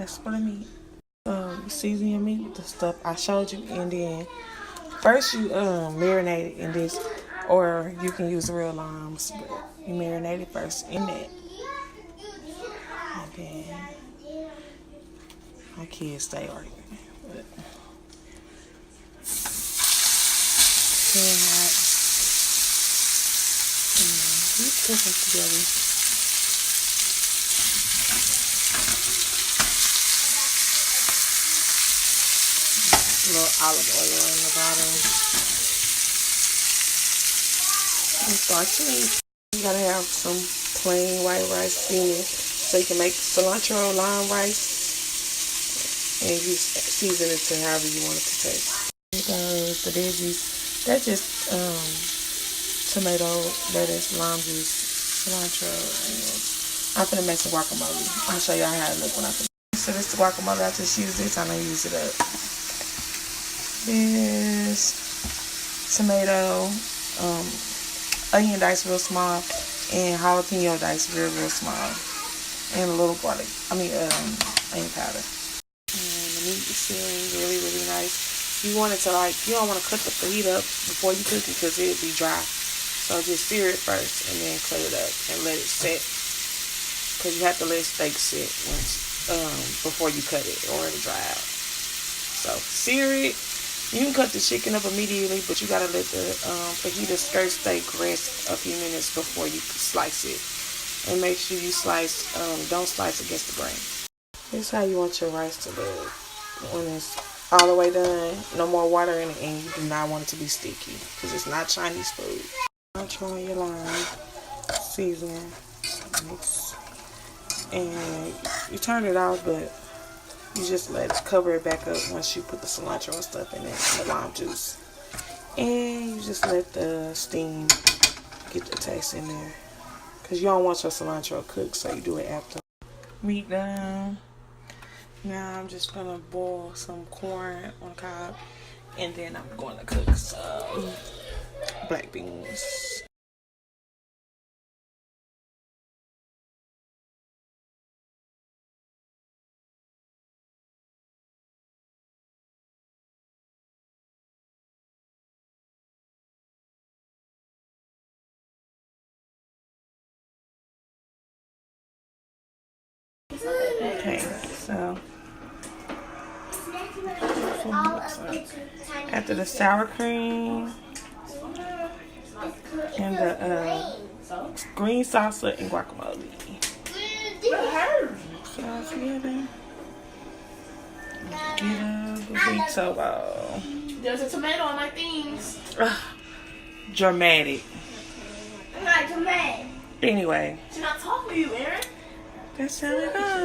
that's what I mean. Season your meat with the stuff I showed you, and then first you marinate it in this, or you can use real limes, but you marinate it first in that. And then my kids stay arguing, but we cook them together. A little olive oil in the bottom. And start to eat. You gotta have some plain white rice steaming, so you can make cilantro lime rice, and you season it to however you want it to taste. The veggies, that's just tomato, lettuce, lime juice, cilantro, and I'm gonna make some guacamole. I'm gonna show y'all how it look when I finish. So this is the guacamole. I just use this. I'm gonna use it up. This tomato, onion diced real small, and jalapeno diced real small, and a little garlic. Onion powder. And the meat is searing really nice. You want it to you don't want to cut the heat up before you cook it because it'll be dry. So just sear it first and then cut it up and let it set. Because you have to let steak sit before you cut it or it'll dry out. So sear it. You can cut the chicken up immediately, but you gotta let the fajita skirt steak rest a few minutes before you slice it. And make sure you slice, don't slice against the grain. This is how you want your rice to look when it's all the way done. No more water in it, and you do not want it to be sticky because it's not Chinese food. I'm trying your lime, seasoning, mix, and you turn it off, but you just cover it back up once you put the cilantro and stuff in it, and the lime juice. And you just let the steam get the taste in there. Because you don't want your cilantro cooked, so you do it after. Meat done. Now I'm just going to boil some corn on the cob. And then I'm going to cook some black beans. Okay, so after the sour cream and the green salsa and guacamole. Sauce together. Get a burrito bowl. There's a tomato on my things. Dramatic. I'm not dramatic. Anyway. She's not talking to you, Aaron. That's how it goes.